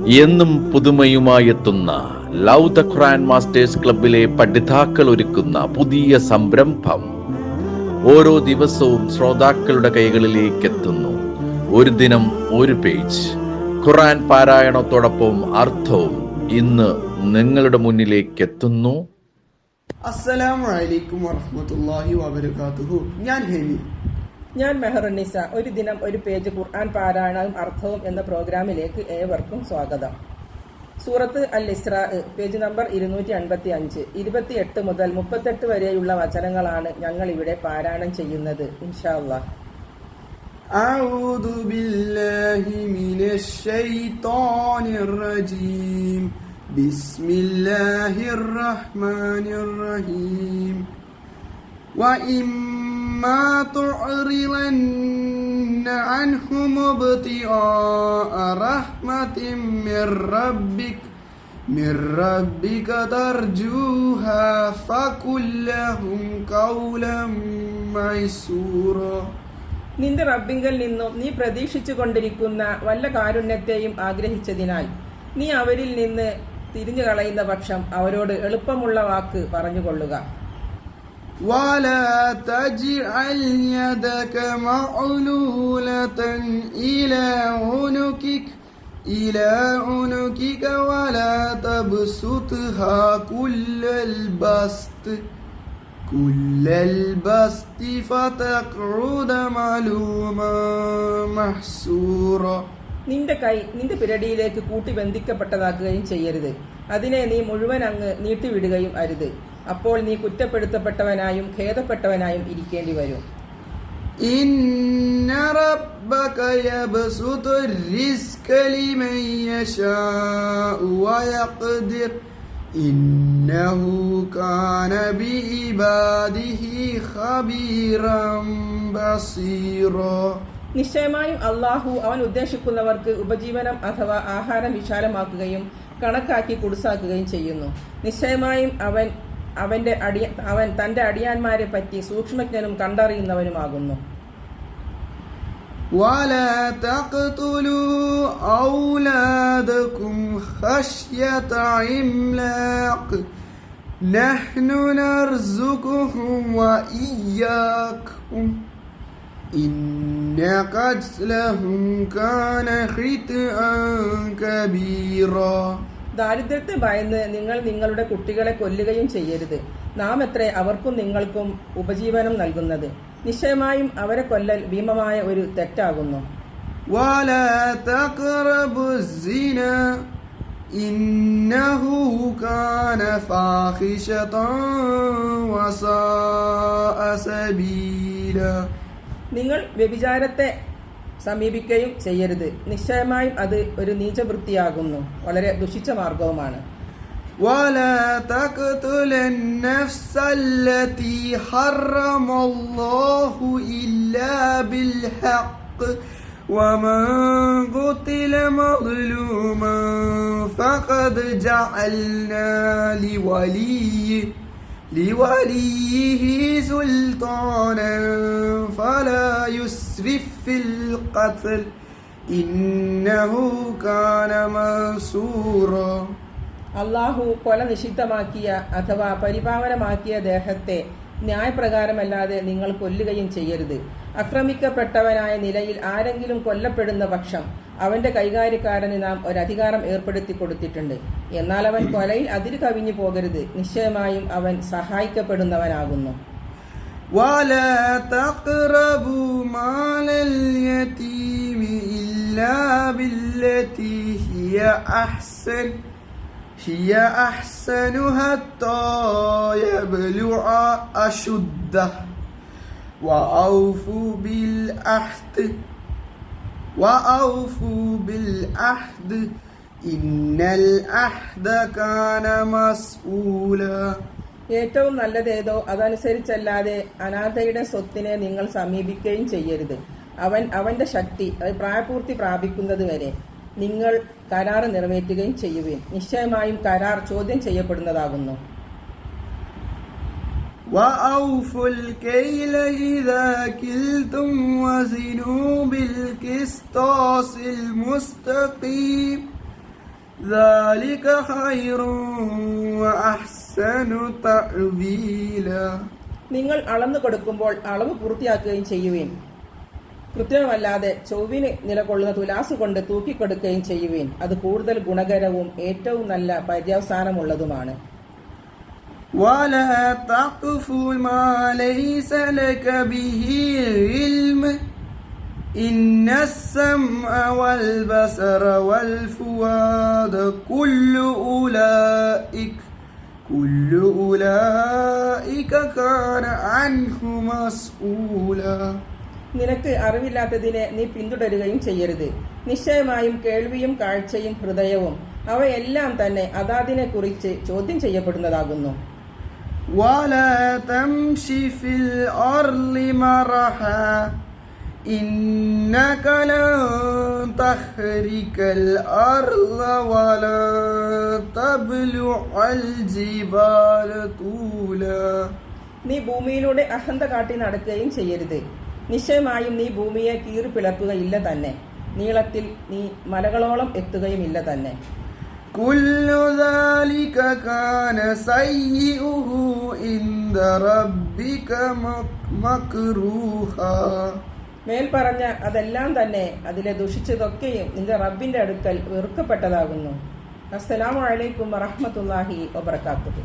എന്നും പുതുമയുമായെത്തുന്ന love the Quran masters ക്ലബിലെ പഠിതാക്കൾ ഒരുക്കുന്ന പുതിയ സംരംഭം ഓരോ ദിവസവും ശ്രോതാക്കളുടെ കൈകളിലേക്ക് എത്തുന്നു. ഒരു ദിനം ഒരു പേജ് ഖുർആൻ പാരായണത്തോടൊപ്പം അർത്ഥവും ഇന്ന് നിങ്ങളുടെ മുന്നിലേക്ക് എത്തുന്നു. അസ്സലാമു അലൈക്കും വറഹ്മത്തുള്ളാഹി വബറകാതുഹു. ഞാൻ ഹെമി. ഞാൻ മെഹറുന്നിസ. ഒരു ദിനം ഒരു പേജ് ഖുർആൻ പാരായണവും അർത്ഥവും എന്ന പ്രോഗ്രാമിലേക്ക് ഏവർക്കും സ്വാഗതം. സൂറത്ത് അൽ ഇസ്രാ പേജ് നമ്പർ 255 28 മുതൽ 38 വരെയുള്ള വചനങ്ങളാണ് ഞങ്ങൾ ഇവിടെ പാരായണം ചെയ്യുന്നത്. ഇൻഷാ അല്ലാഹ്. അഊദു ബില്ലാഹി മിനശ് ശൈത്വാനിർ റജീം. ബിസ്മില്ലാഹിർ റഹ്മാനിർ റഹീം. وَإِمَّا تُعْرِضَنَّ عَنْهُمُ ابْتِغَاءَ رَحْمَةٍ مِّن رَّبِّكَ تَرْجُوهَا فَقُل لَّهُمْ قَوْلًا مَّيْسُورًا. നിന്റെ റബ്ബിങ്കൽ നിന്നും നീ പ്രതീക്ഷിച്ചു കൊണ്ടിരിക്കുന്ന വല്ല കാരുണ്യത്തെയും ആഗ്രഹിച്ചതിനാൽ നീ അവരിൽ നിന്ന് തിരിഞ്ഞു കളയുന്ന പക്ഷം അവരോട് എളുപ്പമുള്ള വാക്ക് പറഞ്ഞുകൊള്ളുക. وَلَا تَجْعَلْ يَدَكَ مَغْلُولَةً إِلَى عُنُقِكَ وَلَا تَبْسُطْهَا كُلَّ الْبَسْطِ فَتَقْعُدَ مَلُومًا مَحْسُورًا. നിന്റെ കൈ നിന്റെ പിരടിയിലേക്ക് കൂട്ടി ബന്ധിക്കപ്പെട്ടതാക്കുകയും ചെയ്യരുത്. അതിനെ നീ മുഴുവൻ അങ്ങ് നീട്ടിവിടുകയും അരുത്. അപ്പോൾ നീ കുറ്റപ്പെടുത്തപ്പെട്ടവനായും ഖേദപ്പെട്ടവനായും ഇരിക്കേണ്ടി വരും. ഇന്ന റബ്ബക യബ്സുതു الرِّസ്ക ലിമൻ യശാഉ വയഖ്ദിർ ഇന്നഹു കാന ബിഇബാദിഹി ഖബീറൻ ബസീറാ. നിശ്ചയമായും അല്ലാഹു അവൻ ഉദ്ദേശിക്കുന്നവർക്ക് ഉപജീവനം അഥവാ ആഹാരം വിശാലമാക്കുകയും കണക്കാക്കി കുടുസാക്കുകയും ചെയ്യുന്നു. നിശ്ചയമായും അവൻ തന്റെ അടിയാന്മാരെ പറ്റി സൂക്ഷ്മജ്ഞനും കണ്ടറിയുന്നവനുമാകുന്നു. وَلَا تَقْتُلُوا أَوْلَادَكُمْ خَشْيَةَ إِمْلَاقٍ نَحْنُ نَرْزُقُهُمْ وَإِيَّاكُمْ إِنَّ قَتْلَهُمْ كَانَ خِطْئًا كَبِيرًا. ദാരിദ്ര്യത്തെ ഭയന്ന് നിങ്ങൾ നിങ്ങളുടെ കുട്ടികളെ കൊല്ലുകയും ചെയ്യരുത്. നാം എത്രേ അവർക്കും നിങ്ങൾക്കും ഉപജീവനം നൽകുന്നത്. നിശ്ചയമായും അവരെ കൊല്ലൽ ഭീമമായ ഒരു തെറ്റാകുന്നു. وَلَا تَقْرَبُوا الزِّنَا إِنَّهُ كَانَ فَاحِشَةً وَسَاءَ سَبِيلًا. നിങ്ങൾ വ്യഭിചാരത്തെ സമീപിക്കുകയും ചെയ്യരുത്. നിശ്ചയമായും അത് ഒരു നീചവൃത്തിയാകുന്നു, വളരെ ദുഷിച്ച മാർഗവുമാണ്. وَلَا تَقْتُلُوا النَّفْسَ الَّتِي حَرَّمَ اللَّهُ إِلَّا بِالْحَقِّ وَمَنْ قُتِلَ مَظْلُومًا فَقَدْ جَعَلْنَا لِوَلِيِّهِ سُلْطَانًا فَلَا يُسْرِفْ فِي الْقَتْلِ إِنَّهُ كَانَ مَنْصُورًا. അല്ലാഹു കൊല നിഷിദ്ധമാക്കിയ അഥവാ പരിപാവനമാക്കിയ ദേഹത്തെ ന്യായപ്രകാരമല്ലാതെ നിങ്ങൾ കൊല്ലുകയും ചെയ്യരുത്. ആക്രമിക്കപ്പെട്ടവനായ നിലയിൽ ആരെങ്കിലും കൊല്ലപ്പെടുന്ന പക്ഷം അവന്റെ കൈകാര്യക്കാരന് നാം ഒരധികാരം ഏർപ്പെടുത്തി കൊടുത്തിട്ടുണ്ട്. എന്നാൽ അവൻ കൊലയിൽ അതിര് കവിഞ്ഞു പോകരുത്. നിശ്ചയമായും അവൻ സഹായിക്കപ്പെടുന്നവനാകുന്നു. وَلَا تَقْرَبُوا مَالَ الْيَتِيمِ إِلَّا بِالَّتِي هِيَ أَحْسَنُ حَتَّى يَبْلُغَ أَشُدَّهُ وَأَوْفُوا بِالْعَهْدِ إِنَّ الْعَهْدَ كَانَ مَسْئُولًا. ഏറ്റവും നല്ലതേതോ അതനുസരിച്ചല്ലാതെ അനാഥയുടെ സ്വത്തിനെ നിങ്ങൾ സമീപിക്കുകയും ചെയ്യരുത്. അവന്റെ ശക്തി പ്രായപൂർത്തി പ്രാപിക്കുന്നതുവരെ നിങ്ങൾ കരാർ നിറവേറ്റുകയും ചെയ്യുവിൻ. നിശ്ചയമായും കരാർ ചോദ്യം ചെയ്യപ്പെടുന്നതാകുന്നു. وأوفوا الكيل إذا كلتم وزنوا بالقسطاس المستقيم ذلك خير وأحسن تأويلا. നിങ്ങൾ അളന്നു കൊടുക്കുമ്പോൾ അളവ് പൂർത്തിയാക്കുകയും ചെയ്യുവീൻ. കൃത്യമല്ലാതെ ചൊവ്വിന് നിലകൊള്ളുന്ന തുലാസ് കൊണ്ട് തൂക്കിക്കൊടുക്കുകയും ചെയ്യുവീൻ. അത് കൂടുതൽ ഗുണകരവും ഏറ്റവും നല്ല പര്യവസാനമുള്ളതുമാണ്. ولا تقف ما ليس لك به علم إن السمع والبصر والفؤاد كل أولئك كان عنه مسؤولا. നിനക്ക് അറിവില്ലാത്തതിനെ നീ പിന്തുടരുകയും ചെയ്യരുത്. നിശ്ചയമായും കേൾവിയും കാഴ്ചയും ഹൃദയവും അവയെല്ലാം തന്നെ അതാതിനെ കുറിച്ച് ചോദ്യം ചെയ്യപ്പെടുന്നതാകുന്നു. ولا تمش في الأرض مرحا إنك لن تخرق الأرض ولا تبلغ الجبال طولا. നീ ഭൂമിയിലൂടെ അഹന്ത കാട്ടി നടക്കുകയും ചെയ്യരുത്. നിശ്ചയമായും നീ ഭൂമിയെ കീറിപ്പിളക്കുകയില്ല തന്നെ. നീളത്തിൽ നീ മലകളോളം എത്തുകയുമില്ല തന്നെ. كل ذلك كان سيئه عند ربك مكروها. മേൽപ്പറഞ്ഞ അതെല്ലാം തന്നെ അതിലെ ദുഷിച്ചതൊക്കെയും നിന്റെ റബ്ബിന്റെ അടുക്കൽ വെറുക്കപ്പെട്ടതാകുന്നു. അസ്സലാമു അലൈക്കും വറഹ്മത്തുള്ളാഹി വബറകാതുഹു.